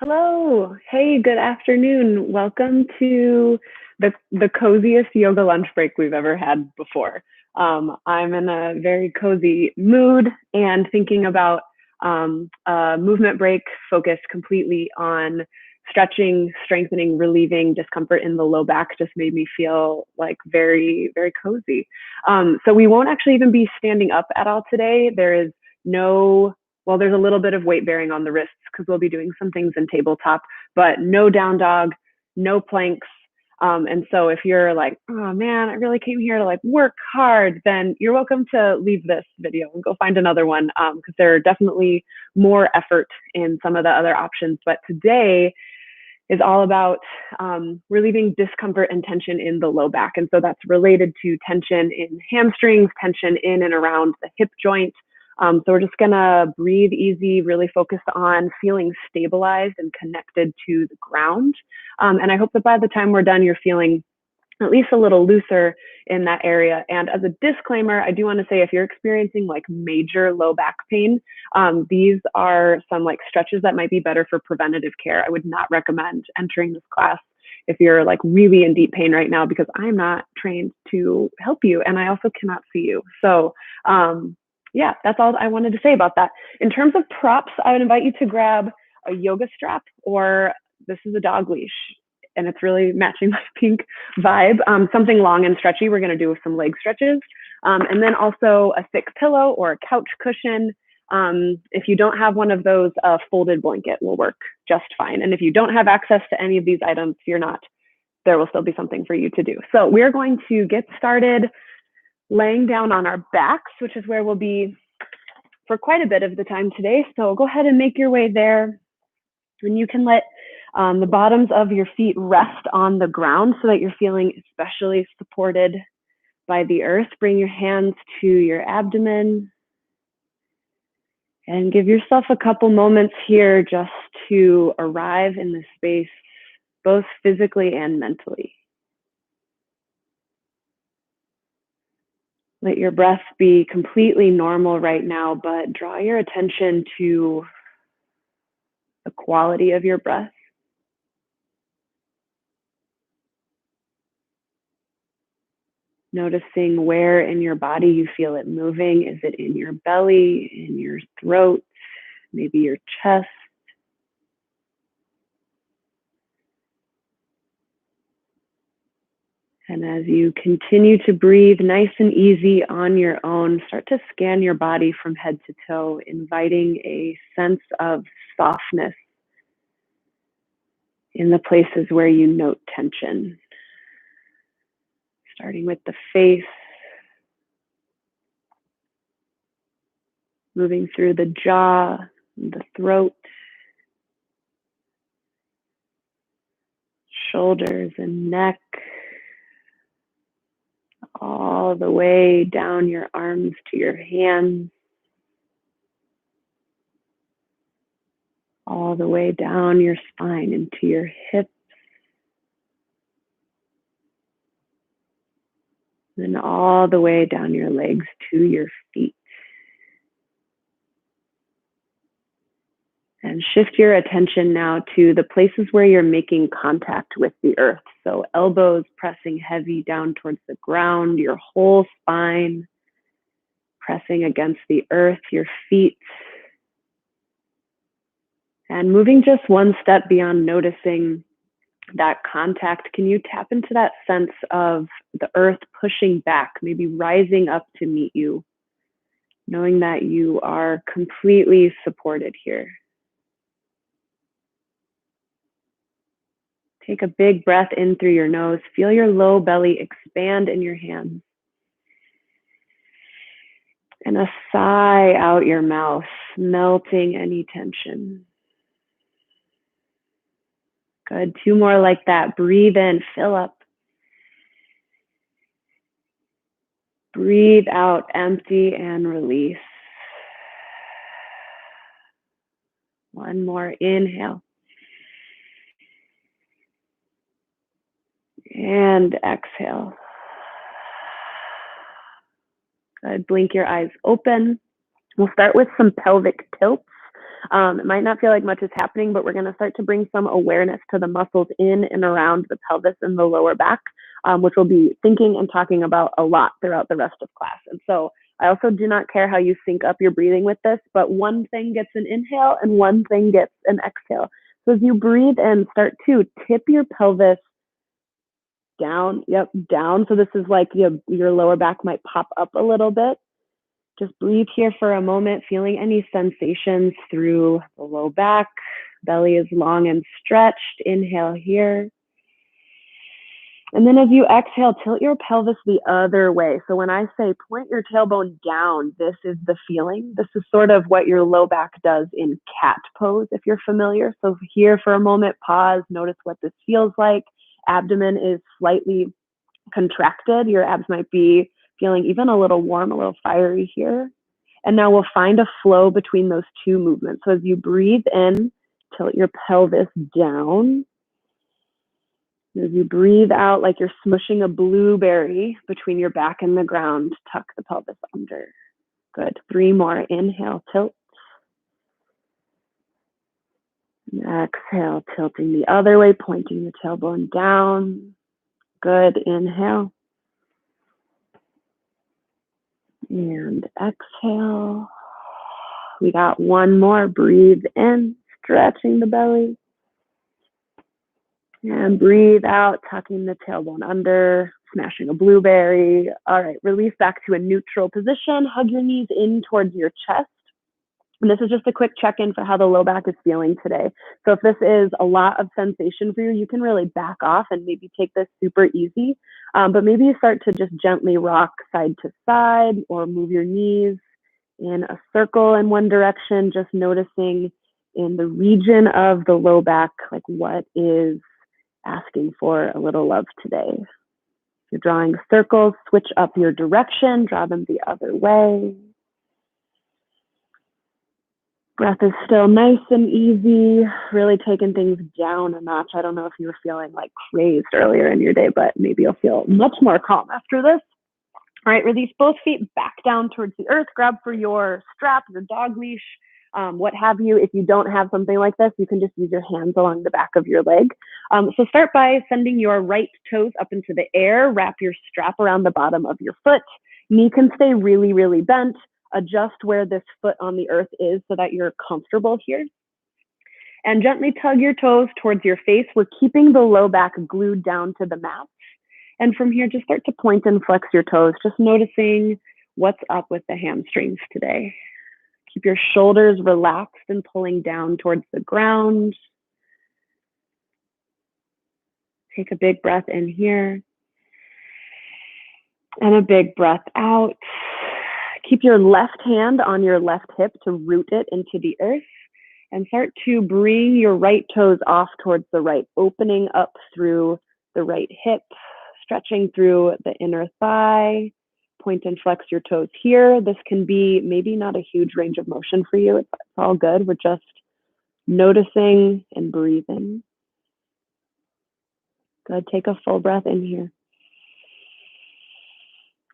Hello. Hey, good afternoon. Welcome to the coziest yoga lunch break we've ever had before. I'm in a very cozy mood and thinking about a movement break focused completely on stretching, strengthening, relieving discomfort in the low back just made me feel like very, very cozy. So we won't actually even be standing up at all today. There is no well, there's a little bit of weight bearing on the wrists because we'll be doing some things in tabletop, but no down dog, no planks. And so if you're like, oh man, I really came here to like work hard, then you're welcome to leave this video and go find another one because there are definitely more effort in some of the other options. But today is all about relieving discomfort and tension in the low back. And so that's related to tension in hamstrings, tension in and around the hip joint. So we're just gonna breathe easy, really focus on feeling stabilized and connected to the ground. And I hope that by the time we're done, you're feeling at least a little looser in that area. And as a disclaimer, I do want to say if you're experiencing like major low back pain, these are some like stretches that might be better for preventative care. I would not recommend entering this class if you're like really in deep pain right now, because I'm not trained to help you and I also cannot see you. So yeah, that's all I wanted to say about that. In terms of props, I would invite you to grab a yoga strap, or this is a dog leash and it's really matching my pink vibe. Something long and stretchy. We're going to do some leg stretches. And then also a thick pillow or a couch cushion. If you don't have one of those, a folded blanket will work just fine. And if you don't have access to any of these items, there will still be something for you to do. So we're going to get started laying down on our backs, which is where we'll be for quite a bit of the time today. So go ahead and make your way there. And you can let the bottoms of your feet rest on the ground so that you're feeling especially supported by the earth. Bring your hands to your abdomen and give yourself a couple moments here just to arrive in the space, both physically and mentally. Let your breath be completely normal right now, but draw your attention to the quality of your breath. Noticing where in your body you feel it moving. Is it in your belly, in your throat, maybe your chest? And as you continue to breathe nice and easy on your own, start to scan your body from head to toe, inviting a sense of softness in the places where you note tension. Starting with the face, moving through the jaw, the throat, shoulders and neck, all the way down your arms to your hands, all the way down your spine into your hips, and all the way down your legs to your feet. And shift your attention now to the places where you're making contact with the earth. So elbows pressing heavy down towards the ground, your whole spine pressing against the earth, your feet. And moving just one step beyond noticing that contact, can you tap into that sense of the earth pushing back, maybe rising up to meet you, knowing that you are completely supported here? Take a big breath in through your nose. Feel your low belly expand in your hands. And a sigh out your mouth, melting any tension. Good. Two more like that. Breathe in, fill up. Breathe out, empty and release. One more inhale. And exhale. Good. Blink your eyes open. We'll start with some pelvic tilts. It might not feel like much is happening, but we're going to start to bring some awareness to the muscles in and around the pelvis and the lower back, which we'll be thinking and talking about a lot throughout the rest of class. And so I also do not care how you sync up your breathing with this, but one thing gets an inhale and one thing gets an exhale. So as you breathe in, start to tip your pelvis down. Yep, down. So this is like your lower back might pop up a little bit. Just breathe here for a moment, feeling any sensations through the low back. Belly is long and stretched. Inhale here. And then as you exhale, tilt your pelvis the other way. So when I say point your tailbone down, this is the feeling. This is sort of what your low back does in cat pose, if you're familiar. So here for a moment, pause, notice what this feels like. Abdomen is slightly contracted. Your abs might be feeling even a little warm, a little fiery here. And now we'll find a flow between those two movements. So as you breathe in, tilt your pelvis down. As you breathe out, like you're smushing a blueberry between your back and the ground, tuck the pelvis under. Good. 3 more. Inhale, tilt. And exhale, tilting the other way, pointing the tailbone down. Good. Inhale. And exhale. We got 1 more. Breathe in, stretching the belly. And breathe out, tucking the tailbone under, smashing a blueberry. All right, release back to a neutral position. Hug your knees in towards your chest. And this is just a quick check-in for how the low back is feeling today. So if this is a lot of sensation for you, you can really back off and maybe take this super easy. But maybe you start to just gently rock side to side or move your knees in a circle in one direction, just noticing in the region of the low back, like what is asking for a little love today. If you're drawing circles, switch up your direction, draw them the other way. Breath is still nice and easy, really taking things down a notch. I don't know if you were feeling like crazed earlier in your day, but maybe you'll feel much more calm after this. All right, release both feet back down towards the earth. Grab for your strap, your dog leash, what have you. If you don't have something like this, you can just use your hands along the back of your leg. So start by sending your right toes up into the air. Wrap your strap around the bottom of your foot. Knee can stay really, really bent. Adjust where this foot on the earth is so that you're comfortable here. And gently tug your toes towards your face. We're keeping the low back glued down to the mat. And from here, just start to point and flex your toes, just noticing what's up with the hamstrings today. Keep your shoulders relaxed and pulling down towards the ground. Take a big breath in here. And a big breath out. Keep your left hand on your left hip to root it into the earth. And start to bring your right toes off towards the right, opening up through the right hip, stretching through the inner thigh. Point and flex your toes here. This can be maybe not a huge range of motion for you. It's all good. We're just noticing and breathing. Good. Take a full breath in here.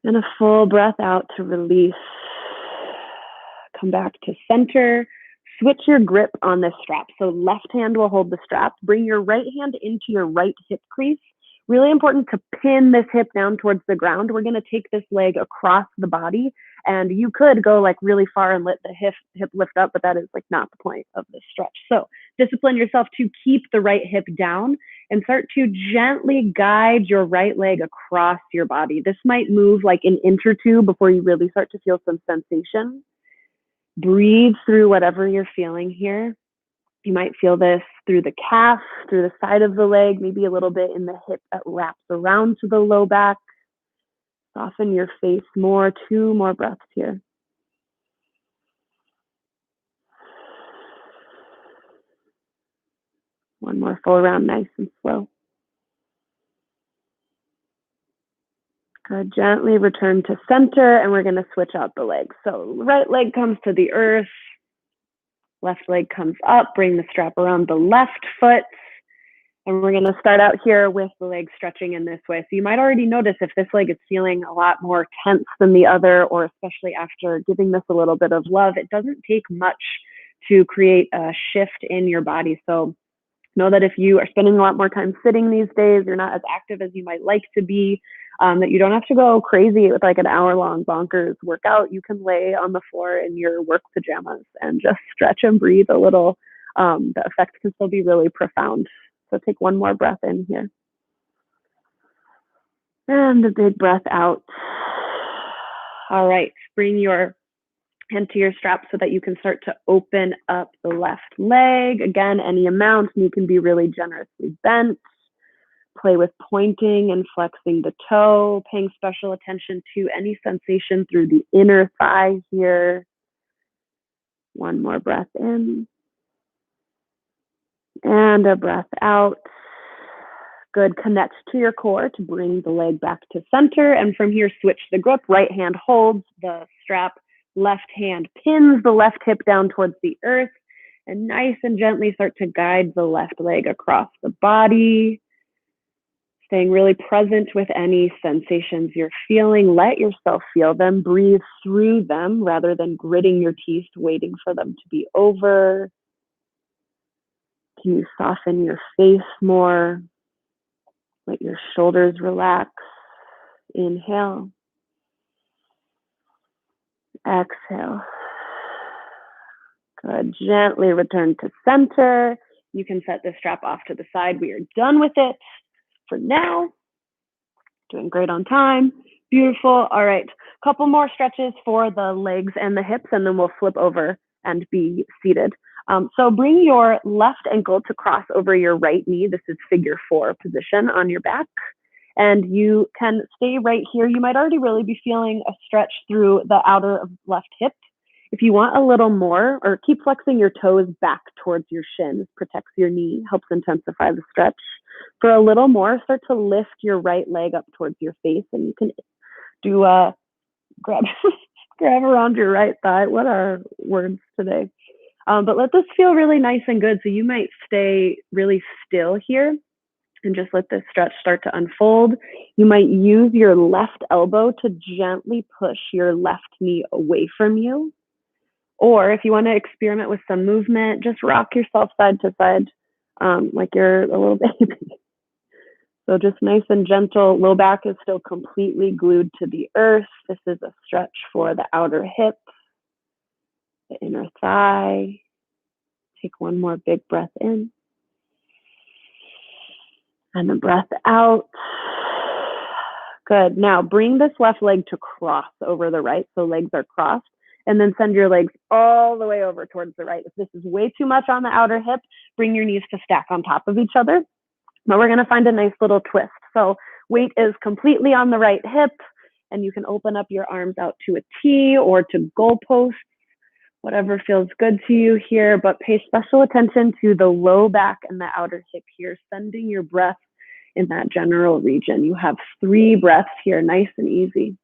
And a full breath out to release. Come back to center. Switch your grip on this strap. So left hand will hold the strap. Bring your right hand into your right hip crease. Really important to pin this hip down towards the ground. We're going to take this leg across the body, and you could go like really far and let the hip lift up, but that is like not the point of this stretch. So discipline yourself to keep the right hip down and start to gently guide your right leg across your body. This might move like an inch or two before you really start to feel some sensation. Breathe through whatever you're feeling here. You might feel this through the calf, through the side of the leg, maybe a little bit in the hip that wraps around to the low back. Soften your face more. 2 more breaths here. One more full round, nice and slow. Good. Gently return to center, and we're going to switch out the legs. So right leg comes to the earth. Left leg comes up. Bring the strap around the left foot. And we're going to start out here with the leg stretching in this way. So you might already notice if this leg is feeling a lot more tense than the other, or especially after giving this a little bit of love, it doesn't take much to create a shift in your body. So know that if you are spending a lot more time sitting these days, you're not as active as you might like to be, that you don't have to go crazy with like an hour-long bonkers workout. You can lay on the floor in your work pajamas and just stretch and breathe a little. The effect can still be really profound. So take one more breath in here. And a big breath out. All right, bring your hand to your strap so that you can start to open up the left leg. Again, any amount, and you can be really generously bent. Play with pointing and flexing the toe, paying special attention to any sensation through the inner thigh here. One more breath in. And a breath out. Good. Connect to your core to bring the leg back to center. And from here, switch the grip. Right hand holds the strap. Left hand pins the left hip down towards the earth. And nice and gently start to guide the left leg across the body. Staying really present with any sensations you're feeling. Let yourself feel them. Breathe through them rather than gritting your teeth, waiting for them to be over. Can you soften your face more? Let your shoulders relax. Inhale. Exhale. Good. Gently return to center. You can set this strap off to the side. We are done with it for now. Doing great on time. Beautiful. All right. Couple more stretches for the legs and the hips, and then we'll flip over and be seated. So bring your left ankle to cross over your right knee. This is figure 4 position on your back. And you can stay right here. You might already really be feeling a stretch through the outer of left hip. If you want a little more, or keep flexing your toes back towards your shins, protects your knee, helps intensify the stretch. For a little more, start to lift your right leg up towards your face, and you can do grab around your right thigh. What are words today? But let this feel really nice and good. So you might stay really still here and just let this stretch start to unfold. You might use your left elbow to gently push your left knee away from you. Or if you want to experiment with some movement, just rock yourself side to side like you're a little baby. So just nice and gentle. Low back is still completely glued to the earth. This is a stretch for the outer hip, the inner thigh. Take one more big breath in. And a breath out. Good. Now bring this left leg to cross over the right. So legs are crossed. And then send your legs all the way over towards the right. If this is way too much on the outer hip, bring your knees to stack on top of each other. But we're going to find a nice little twist. So weight is completely on the right hip, and you can open up your arms out to a T or to goalposts, whatever feels good to you here. But pay special attention to the low back and the outer hip here, sending your breath in that general region. You have 3 breaths here, nice and easy.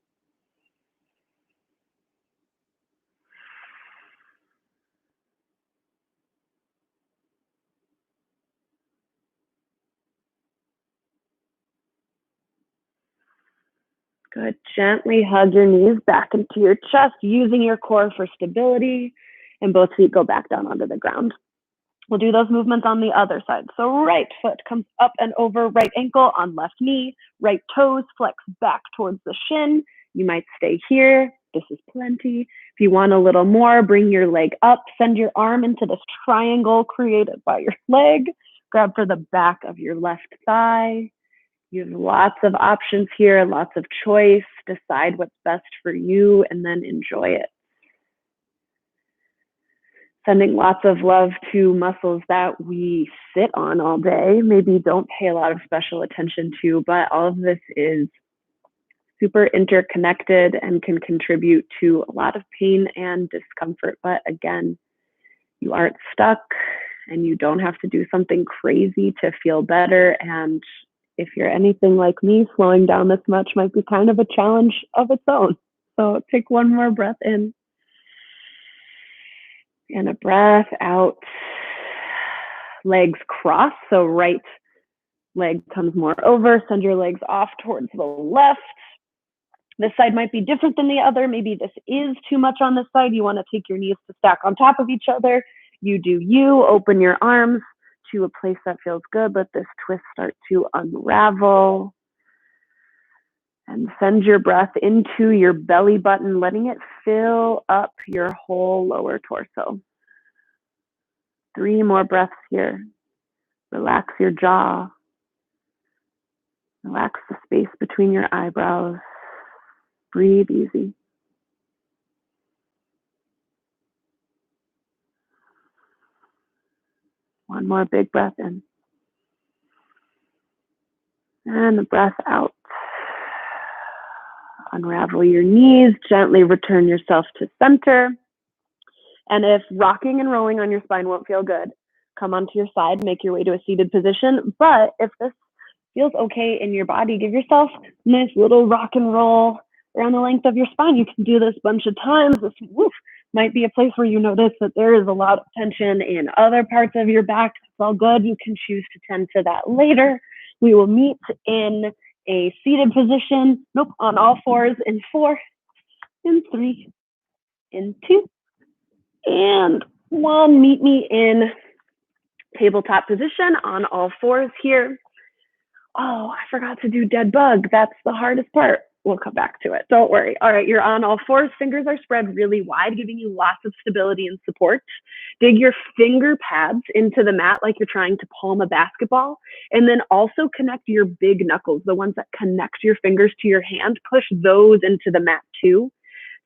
Good. Gently hug your knees back into your chest, using your core for stability, and both feet go back down onto the ground. We'll do those movements on the other side. So right foot comes up and over right ankle on left knee, right toes flex back towards the shin. You might stay here. This is plenty. If you want a little more, bring your leg up, send your arm into this triangle created by your leg. Grab for the back of your left thigh. You have lots of options here, lots of choice. Decide what's best for you and then enjoy it. Sending lots of love to muscles that we sit on all day, maybe don't pay a lot of special attention to, but all of this is super interconnected and can contribute to a lot of pain and discomfort. But again, you aren't stuck and you don't have to do something crazy to feel better. And if you're anything like me, slowing down this much might be kind of a challenge of its own. So take one more breath in and a breath out. Legs cross, so right leg comes more over. Send your legs off towards the left. This side might be different than the other. Maybe this is too much on this side. You want to take your knees to stack on top of each other. You do you. Open your arms to a place that feels good. Let this twist start to unravel. And send your breath into your belly button, letting it fill up your whole lower torso. 3 more breaths here. Relax your jaw. Relax the space between your eyebrows. Breathe easy. One more big breath in. And the breath out. Unravel your knees, gently return yourself to center. And if rocking and rolling on your spine won't feel good, come onto your side, make your way to a seated position. But if this feels okay in your body, give yourself a nice little rock and roll around the length of your spine. You can do this a bunch of times. This might be a place where you notice that there is a lot of tension in other parts of your back. It's all good. You can choose to tend to that later. We will meet in a seated position. On all fours in 4, in 3, in 2, and 1. Meet me in tabletop position on all fours here. Oh, I forgot to do dead bug. That's the hardest part. We'll come back to it. Don't worry. All right, you're on all fours. Fingers are spread really wide, giving you lots of stability and support. Dig your finger pads into the mat like you're trying to palm a basketball. And then also connect your big knuckles, the ones that connect your fingers to your hand. Push those into the mat too.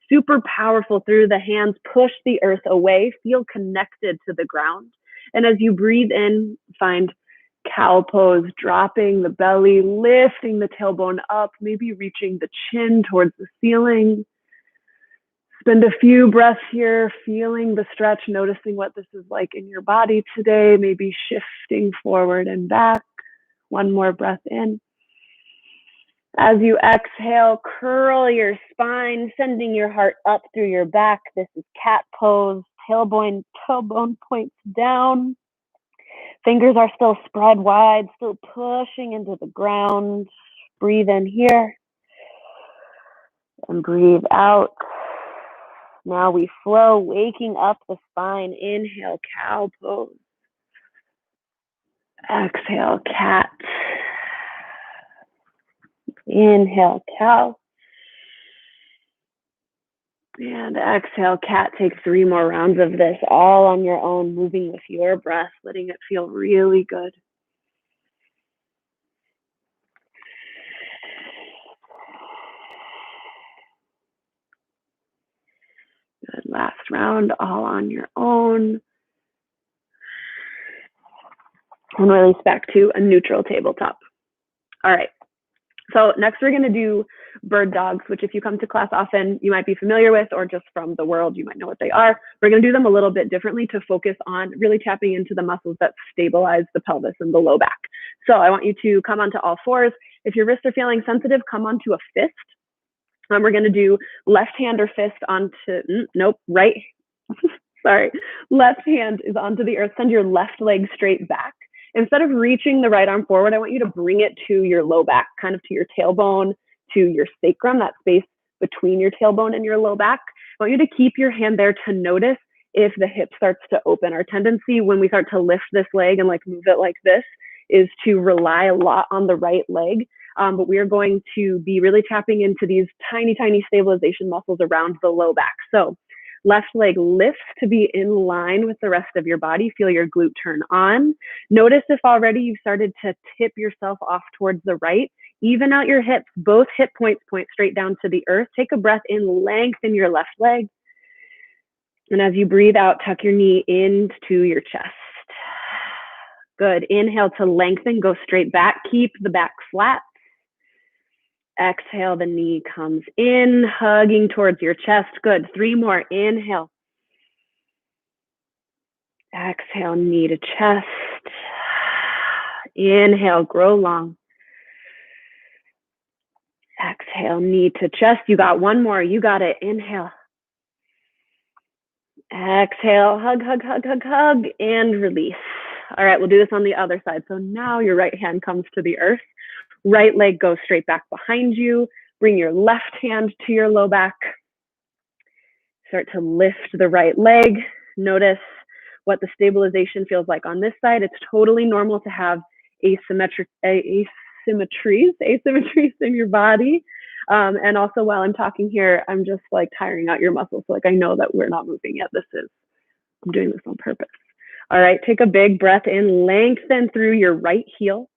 Super powerful through the hands. Push the earth away. Feel connected to the ground. And as you breathe in, find cow pose, dropping the belly, lifting the tailbone up, maybe reaching the chin towards the ceiling. Spend a few breaths here, feeling the stretch, noticing what this is like in your body today, maybe shifting forward and back. 1 more breath in. As you exhale, curl your spine, sending your heart up through your back. This is cat pose, tailbone points down. Fingers are still spread wide, still pushing into the ground. Breathe in here and breathe out. Now we flow, waking up the spine. Inhale, cow pose. Exhale, cat. Inhale, cow. And exhale, cat. Take 3 more rounds of this, all on your own, moving with your breath, letting it feel really good. Good. Last round, all on your own. And release back to a neutral tabletop. All right. So next we're going to do bird dogs, which if you come to class often, you might be familiar with, or just from the world, you might know what they are. We're going to do them a little bit differently to focus on really tapping into the muscles that stabilize the pelvis and the low back. So I want you to come onto all fours. If your wrists are feeling sensitive, come onto a fist. We're going to do left hand or fist onto, right. Sorry. Left hand is onto the earth. Send your left leg straight back. Instead of reaching the right arm forward, I want you to bring it to your low back, kind of to your tailbone, to your sacrum, that space between your tailbone and your low back. I want you to keep your hand there to notice if the hip starts to open. Our tendency when we start to lift this leg and like move it like this is to rely a lot on the right leg. But we are going to be really tapping into these tiny, tiny stabilization muscles around the low back. So left leg lifts to be in line with the rest of your body. Feel your glute turn on. Notice if already you've started to tip yourself off towards the right. Even out your hips. Both hip points point straight down to the earth. Take a breath in, lengthen your left leg. And as you breathe out, tuck your knee into your chest. Good. Inhale to lengthen, go straight back. Keep the back flat. Exhale, the knee comes in, hugging towards your chest. Good. 3 more. Inhale. Exhale, knee to chest. Inhale, grow long. Exhale, knee to chest. You got 1 more. You got it. Inhale. Exhale, hug, hug, hug, hug, hug, and release. All right, we'll do this on the other side. So now your right hand comes to the earth. Right leg goes straight back behind you. Bring your left hand to your low back. Start to lift the right leg. Notice what the stabilization feels like on this side. It's totally normal to have asymmetries in your body. And also while I'm talking here, I'm just like tiring out your muscles. So like I know that we're not moving yet. I'm doing this on purpose. All right, take a big breath in, lengthen through your right heel.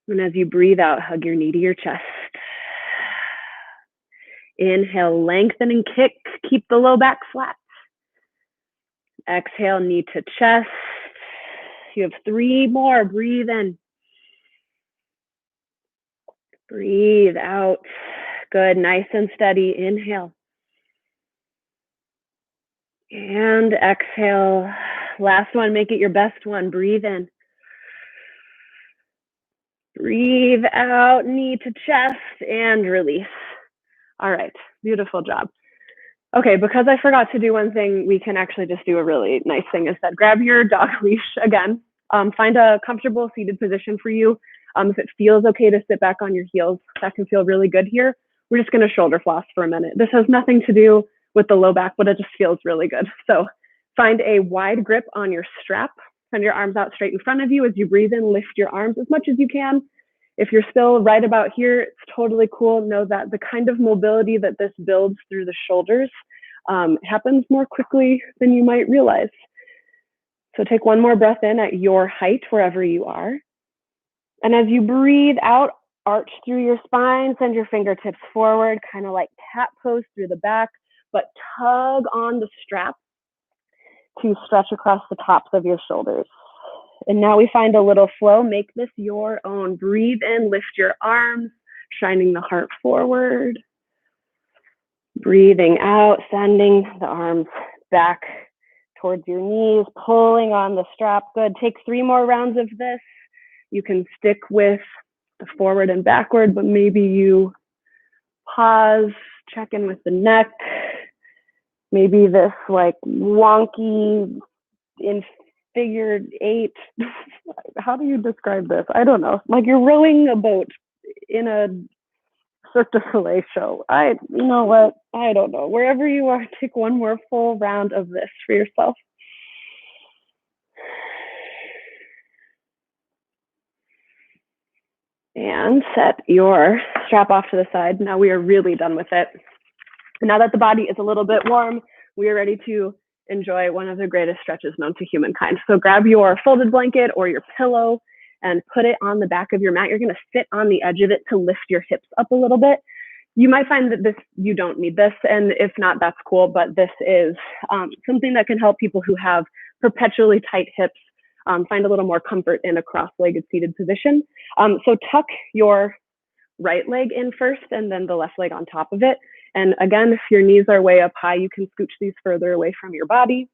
And as you breathe out, hug your knee to your chest. Inhale, lengthen and kick. Keep the low back flat. Exhale, knee to chest. You have 3 more. Breathe in. Breathe out. Good, nice and steady. Inhale. And exhale. Last one, make it your best one. Breathe in. Breathe out, knee to chest, and release. All right, beautiful job. Okay, because I forgot to do one thing, we can actually just do a really nice thing instead. Grab your dog leash again. Find a comfortable seated position for you. If it feels okay to sit back on your heels, that can feel really good here. We're just gonna shoulder floss for a minute. This has nothing to do with the low back, but it just feels really good. So find a wide grip on your strap. Send your arms out straight in front of you. As you breathe in, lift your arms as much as you can. If you're still right about here, it's totally cool. Know that the kind of mobility that this builds through the shoulders happens more quickly than you might realize. So take one more breath in at your height, wherever you are. And as you breathe out, arch through your spine, send your fingertips forward, kind of like cat pose through the back, but tug on the strap to stretch across the tops of your shoulders. And now we find a little flow. Make this your own. Breathe in, lift your arms, shining the heart forward. Breathing out, sending the arms back towards your knees, pulling on the strap. Good. Take 3 more rounds of this. You can stick with the forward and backward, but maybe you pause, check in with the neck. Maybe this like wonky in figure 8. How do you describe this? I don't know. Like you're rowing a boat in a Cirque du Soleil show. You know what? I don't know. Wherever you are, take one more full round of this for yourself. And set your strap off to the side. Now we are really done with it. Now that the body is a little bit warm, we are ready to enjoy one of the greatest stretches known to humankind. So grab your folded blanket or your pillow and put it on the back of your mat. You're going to sit on the edge of it to lift your hips up a little bit. You might find that you don't need this, and if not, that's cool, but this is something that can help people who have perpetually tight hips find a little more comfort in a cross-legged seated position. So tuck your right leg in first and then the left leg on top of it. And again, if your knees are way up high, you can scooch these further away from your body.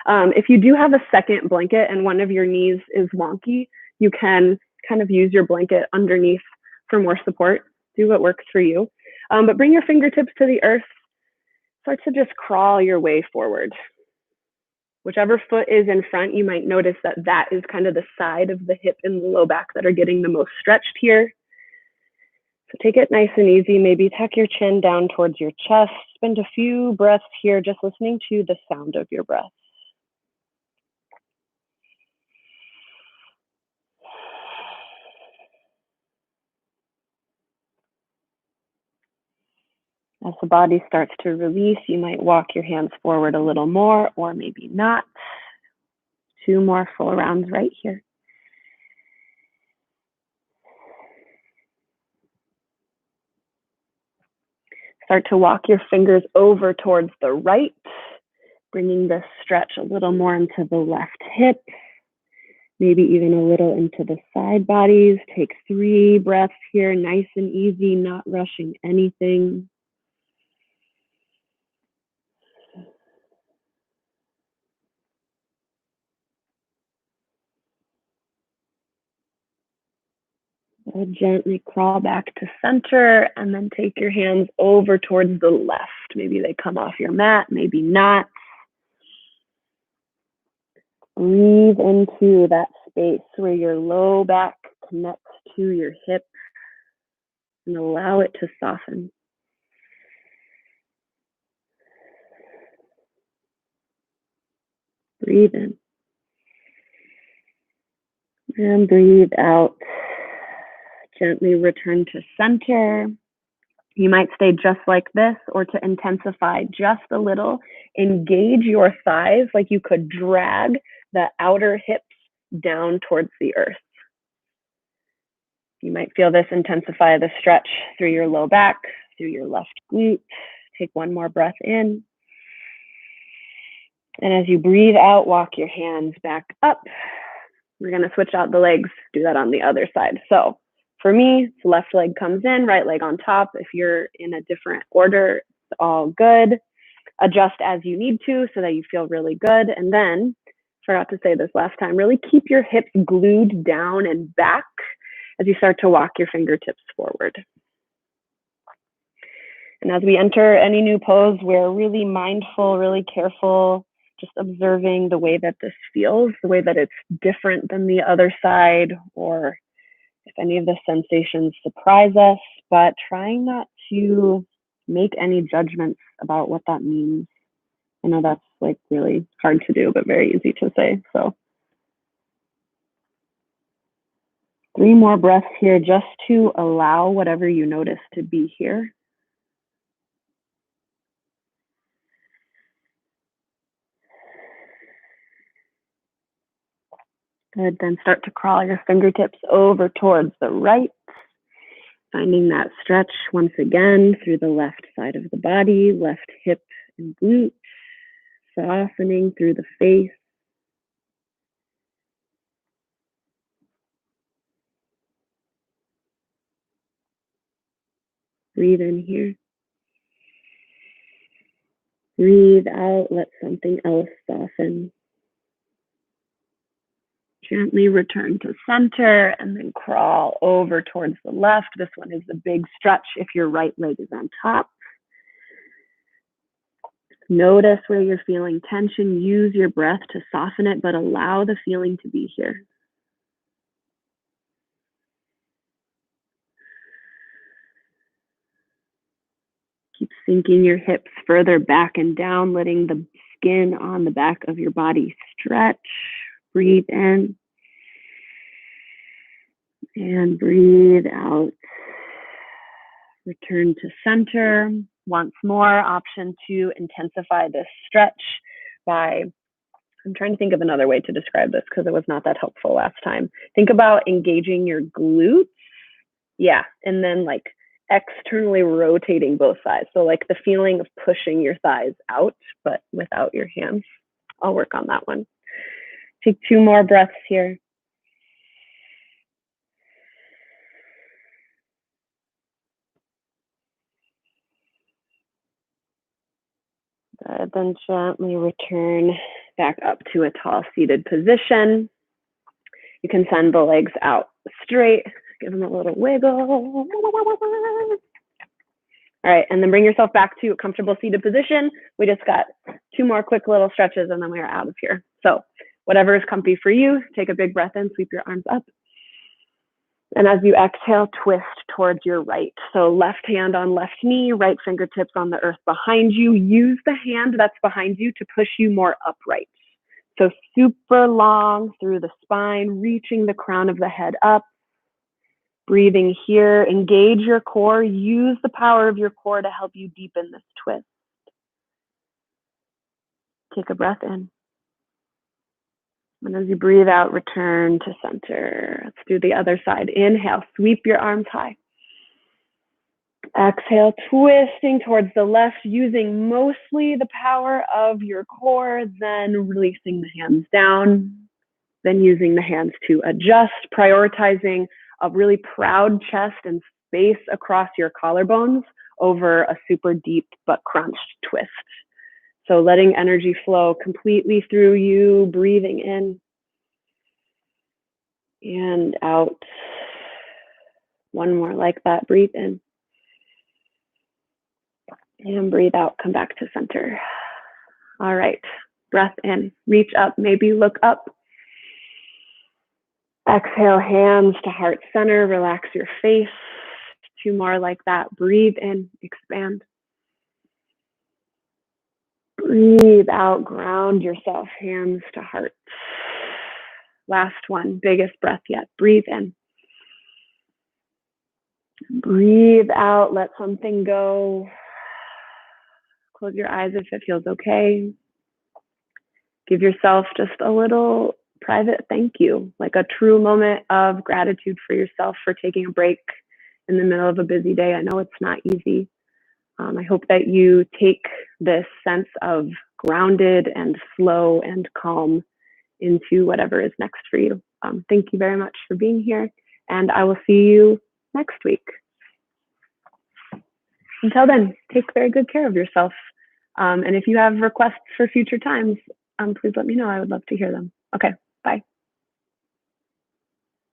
If you do have a second blanket and one of your knees is wonky, you can kind of use your blanket underneath for more support. Do what works for you. But bring your fingertips to the earth. Start to just crawl your way forward. Whichever foot is in front, you might notice that that is kind of the side of the hip and the low back that are getting the most stretched here. So take it nice and easy. Maybe tuck your chin down towards your chest. Spend a few breaths here just listening to the sound of your breath. As the body starts to release, you might walk your hands forward a little more, or maybe not. 2 more full rounds right here. Start to walk your fingers over towards the right, bringing the stretch a little more into the left hip, maybe even a little into the side bodies. Take 3 breaths here, nice and easy, not rushing anything. Gently crawl back to center and then take your hands over towards the left. Maybe they come off your mat, maybe not. Breathe into that space where your low back connects to your hip and allow it to soften. Breathe in. And breathe out. Gently return to center. You might stay just like this, or to intensify just a little, engage your thighs like you could drag the outer hips down towards the earth. You might feel this intensify the stretch through your low back, through your left glute. Take one more breath in. And as you breathe out, walk your hands back up. We're going to switch out the legs, do that on the other side. So for me, left leg comes in, right leg on top. If you're in a different order, it's all good. Adjust as you need to so that you feel really good. And then, forgot to say this last time, really keep your hips glued down and back as you start to walk your fingertips forward. And as we enter any new pose, we're really mindful, really careful, just observing the way that this feels, the way that it's different than the other side, or if any of the sensations surprise us, but trying not to make any judgments about what that means. I know that's like really hard to do, but very easy to say. So 3 more breaths here just to allow whatever you notice to be here. Good, then start to crawl your fingertips over towards the right, finding that stretch once again through the left side of the body, left hip and glute, softening through the face. Breathe in here. Breathe out, let something else soften. Gently return to center and then crawl over towards the left. This one is the big stretch if your right leg is on top. Notice where you're feeling tension. Use your breath to soften it, but allow the feeling to be here. Keep sinking your hips further back and down, letting the skin on the back of your body stretch. Breathe in and breathe out. Return to center. Once more, option 2, intensify this stretch by, I'm trying to think of another way to describe this because it was not that helpful last time. Think about engaging your glutes. Yeah, and then like externally rotating both sides. So like the feeling of pushing your thighs out, but without your hands. I'll work on that one. Take 2 more breaths here. Good, then gently return back up to a tall seated position. You can send the legs out straight, give them a little wiggle. All right, and then bring yourself back to a comfortable seated position. We just got 2 more quick little stretches and then we are out of here. So whatever is comfy for you, take a big breath in, sweep your arms up. And as you exhale, twist towards your right. So left hand on left knee, right fingertips on the earth behind you. Use the hand that's behind you to push you more upright. So super long through the spine, reaching the crown of the head up. Breathing here, engage your core. Use the power of your core to help you deepen this twist. Take a breath in. And as you breathe out, return to center. Let's do the other side. Inhale, sweep your arms high. Exhale, twisting towards the left, using mostly the power of your core, then releasing the hands down, then using the hands to adjust, prioritizing a really proud chest and space across your collarbones over a super deep but crunched twist. So letting energy flow completely through you, breathing in and out. One more like that, breathe in. And breathe out, come back to center. All right, breath in, reach up, maybe look up. Exhale, hands to heart center, relax your face. 2 more like that, breathe in, expand. Breathe out, ground yourself, hands to heart. Last one, biggest breath yet. Breathe in. Breathe out, let something go. Close your eyes if it feels okay. Give yourself just a little private thank you, like a true moment of gratitude for yourself for taking a break in the middle of a busy day. I know it's not easy. I hope that you take this sense of grounded and slow and calm into whatever is next for you. Thank you very much for being here, and I will see you next week. Until then, take very good care of yourself. And if you have requests for future times, please let me know. I would love to hear them. Okay.